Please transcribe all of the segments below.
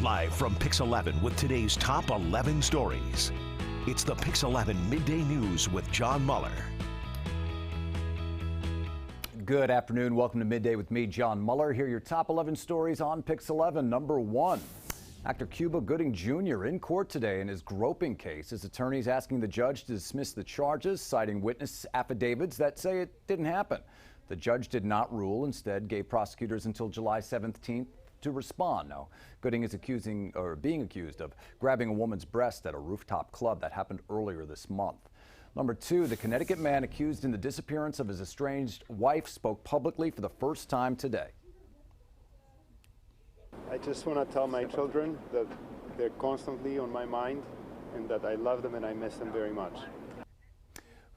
Live from Pix 11 with today's top 11 stories. It's the Pix 11 Midday News with John Muller. Good afternoon. Welcome to Midday with me, John Muller. Here are your top 11 stories on Pix 11. Number 1. Actor Cuba Gooding Jr. in court today in his groping case. His attorneys asking the judge to dismiss the charges, citing witness affidavits that say it didn't happen. The judge did not rule, instead gave prosecutors until July 17th to respond. Now, Gooding is being accused of grabbing a woman's breast at a rooftop club that happened earlier this month. Number 2, the Connecticut man accused in the disappearance of his estranged wife spoke publicly for the first time today. I just want to tell my children that they're constantly on my mind and that I love them and I miss them very much.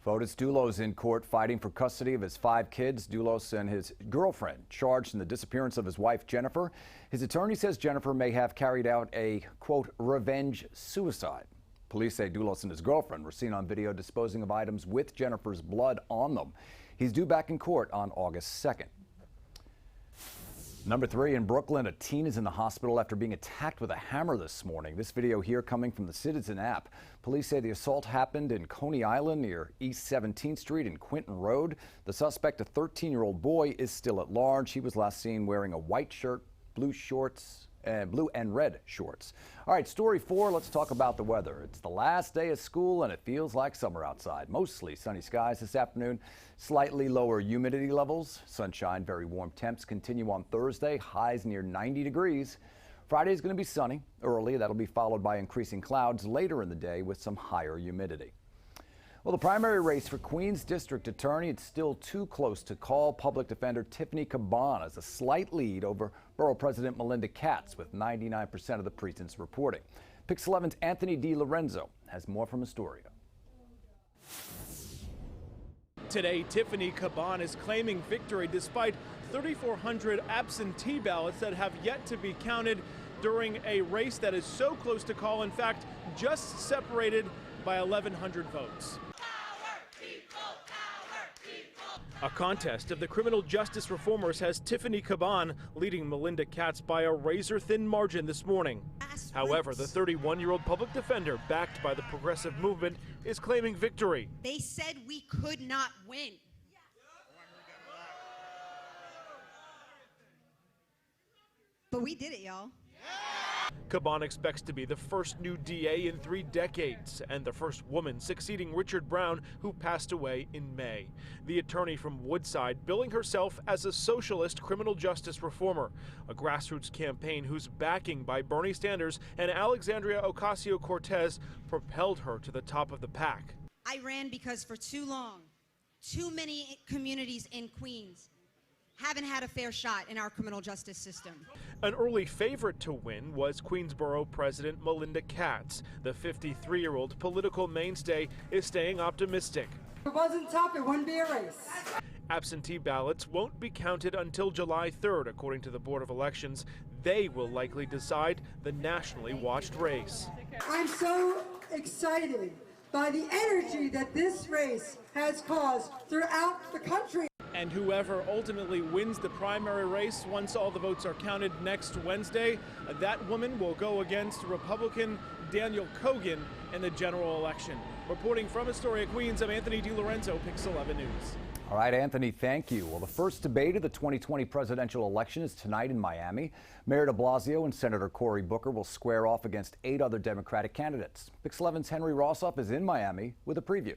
Fotis Dulos in court fighting for custody of his 5 kids. Dulos and his girlfriend charged in the disappearance of his wife, Jennifer. His attorney says Jennifer may have carried out a, quote, revenge suicide. Police say Dulos and his girlfriend were seen on video disposing of items with Jennifer's blood on them. He's due back in court on August 2nd. Number 3, in Brooklyn, a teen is in the hospital after being attacked with a hammer this morning. This video here coming from the Citizen app. Police say the assault happened in Coney Island near East 17th Street and Quinton Road. The suspect, a 13-year-old boy, is still at large. He was last seen wearing a white shirt, blue and red shorts. All right, story 4, let's talk about the weather. It's the last day of school and it feels like summer outside. Mostly sunny skies this afternoon, slightly lower humidity levels. Sunshine, very warm temps continue on Thursday, highs near 90 degrees. Friday is going to be sunny early. That'll be followed by increasing clouds later in the day with some higher humidity. Well, the primary race for Queens District Attorney, it's still too close to call. Public Defender Tiffany Caban has a slight lead over Borough President Melinda Katz with 99% of the precincts reporting. Pix 11's Anthony DiLorenzo has more from Astoria. Today, Tiffany Caban is claiming victory despite 3,400 absentee ballots that have yet to be counted during a race that is so close to call, in fact, just separated by 1,100 votes. A contest of the criminal justice reformers has Tiffany Caban leading Melinda Katz by a razor-thin margin this morning. However, the 31-year-old public defender, backed by the progressive movement, is claiming victory. They said we could not win. But we did it, y'all. Caban expects to be the first new DA in 3 decades and the first woman succeeding Richard Brown, who passed away in May. The attorney from Woodside billing herself as a socialist criminal justice reformer, a grassroots campaign whose backing by Bernie Sanders and Alexandria Ocasio-Cortez propelled her to the top of the pack. I ran because for too long, too many communities in Queens haven't had a fair shot in our criminal justice system. An early favorite to win was Queensborough President Melinda Katz. The 53-year-old political mainstay is staying optimistic. If it wasn't tough, it wouldn't be a race. Absentee ballots won't be counted until July 3rd, according to the Board of Elections. They will likely decide the nationally watched race. I'm so excited by the energy that this race has caused throughout the country. And whoever ultimately wins the primary race, once all the votes are counted next Wednesday, that woman will go against Republican Daniel Kogan in the general election. Reporting from Astoria, Queens, I'm Anthony DiLorenzo, Pix 11 News. All right, Anthony, thank you. Well, the first debate of the 2020 presidential election is tonight in Miami. Mayor de Blasio and Senator Cory Booker will square off against 8 other Democratic candidates. Pix 11's Henry Rosoff is in Miami with a preview.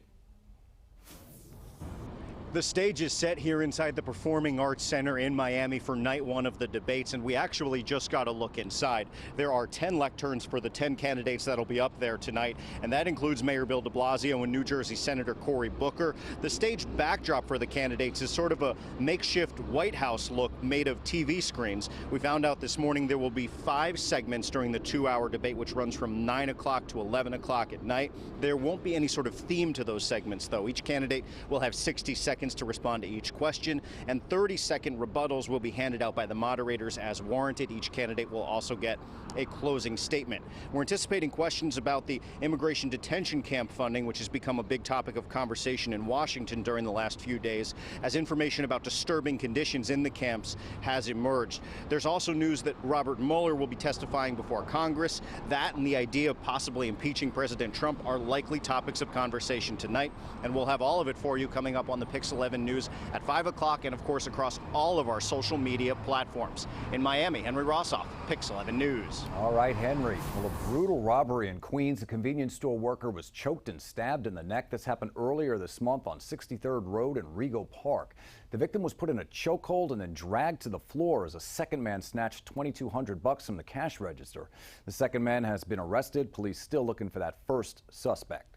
The stage is set here inside the Performing Arts Center in Miami for night 1 of the debates, and we actually just got a look inside. There are 10 lecterns for the 10 candidates that'll be up there tonight, and that includes Mayor Bill de Blasio and New Jersey Senator Cory Booker. The stage backdrop for the candidates is sort of a makeshift White House look made of TV screens. We found out this morning there will be 5 segments during the 2-hour debate, which runs from 9 o'clock to 11 o'clock at night. There won't be any sort of theme to those segments, though. Each candidate will have 60 seconds seconds to respond to each question, and 30-second rebuttals will be handed out by the moderators as warranted. Each candidate will also get a closing statement. We're anticipating questions about the immigration detention camp funding, which has become a big topic of conversation in Washington during the last few days, as information about disturbing conditions in the camps has emerged. There's also news that Robert Mueller will be testifying before Congress. That and the idea of possibly impeaching President Trump are likely topics of conversation tonight, and we'll have all of it for you coming up on the Pix 11 News at 5 o'clock and, of course, across all of our social media platforms. In Miami, Henry Rosoff, Pix 11 News. All right, Henry. Well, a brutal robbery in Queens. A convenience store worker was choked and stabbed in the neck. This happened earlier this month on 63rd Road in Rego Park. The victim was put in a chokehold and then dragged to the floor as a second man snatched $2,200 from the cash register. The second man has been arrested. Police still looking for that first suspect.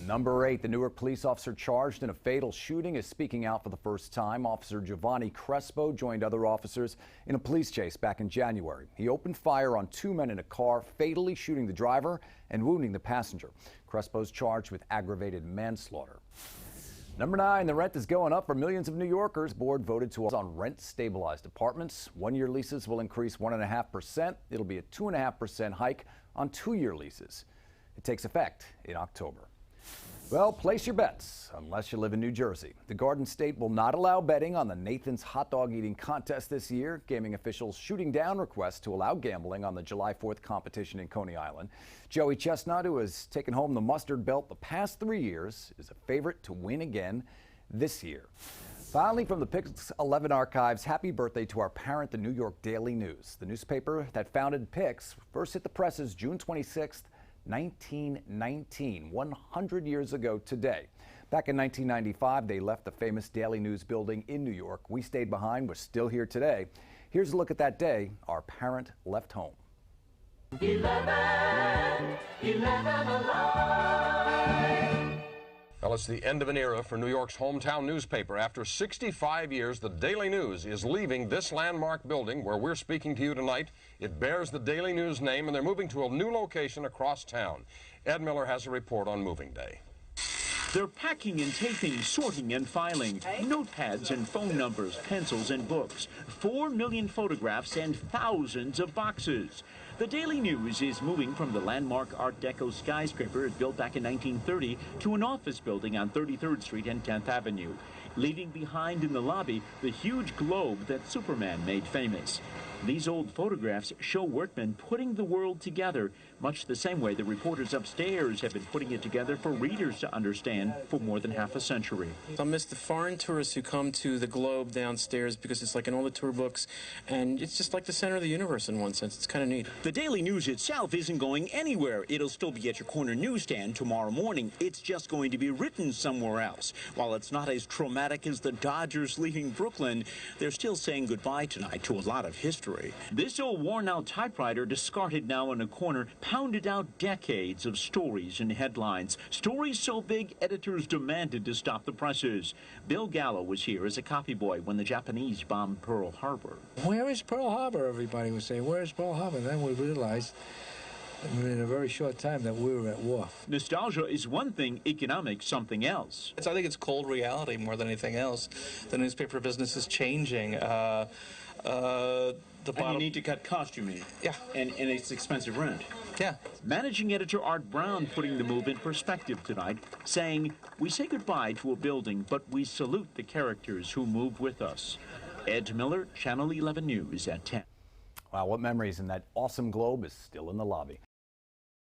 Number 8, the Newark police officer charged in a fatal shooting is speaking out for the first time. Officer Giovanni Crespo joined other officers in a police chase back in January. He opened fire on 2 men in a car, fatally shooting the driver and wounding the passenger. Crespo's charged with aggravated manslaughter. Number 9, the rent is going up for millions of New Yorkers. Board voted to on rent-stabilized apartments. 1-year leases will increase 1.5%. It'll be a 2.5% hike on 2-year leases. It takes effect in October. Well, place your bets, unless you live in New Jersey. The Garden State will not allow betting on the Nathan's hot dog eating contest this year. Gaming officials shooting down requests to allow gambling on the July 4th competition in Coney Island. Joey Chestnut, who has taken home the mustard belt the past 3 years, is a favorite to win again this year. Finally, from the Pix 11 archives, happy birthday to our parent, the New York Daily News. The newspaper that founded Pix first hit the presses June 26th, 1919, 100 years ago today. Back in 1995, they left the famous Daily News building in New York. We stayed behind. We're still here today. Here's a look at that day our parent left home. 11 alive. Well, it's the end of an era for New York's hometown newspaper. After 65 years, the Daily News is leaving this landmark building where we're speaking to you tonight. It bears the Daily News name, and they're moving to a new location across town. Ed Miller has a report on moving day. They're packing and taping, sorting and filing, notepads and phone numbers, pencils and books, 4 million photographs and thousands of boxes. The Daily News is moving from the landmark Art Deco skyscraper it built back in 1930 to an office building on 33rd Street and 10th Avenue, leaving behind in the lobby the huge globe that Superman made famous. These old photographs show workmen putting the world together, much the same way the reporters upstairs have been putting it together for readers to understand for more than half a century. I miss the foreign tourists who come to the globe downstairs because it's like in all the tour books, and it's just like the center of the universe in one sense. It's kind of neat. The Daily News itself isn't going anywhere. It'll still be at your corner newsstand tomorrow morning. It's just going to be written somewhere else. While it's not as traumatic as the Dodgers leaving Brooklyn, they're still saying goodbye tonight to a lot of history. This old worn-out typewriter, discarded now in a corner, pounded out decades of stories and headlines. Stories so big, editors demanded to stop the presses. Bill Gallo was here as a copy boy when the Japanese bombed Pearl Harbor. Where is Pearl Harbor, everybody was saying. Where is Pearl Harbor? And then we realized in a very short time that we were at war. Nostalgia is one thing, economics something else. I think it's cold reality more than anything else. The newspaper business is changing. And you need to cut costs, you mean? Yeah. And it's expensive rent. Yeah. Managing editor Art Brown putting the move in perspective tonight, saying, we say goodbye to a building, but we salute the characters who moved with us. Ed Miller, Channel 11 News at 10. Wow, what memories, and that awesome globe is still in the lobby.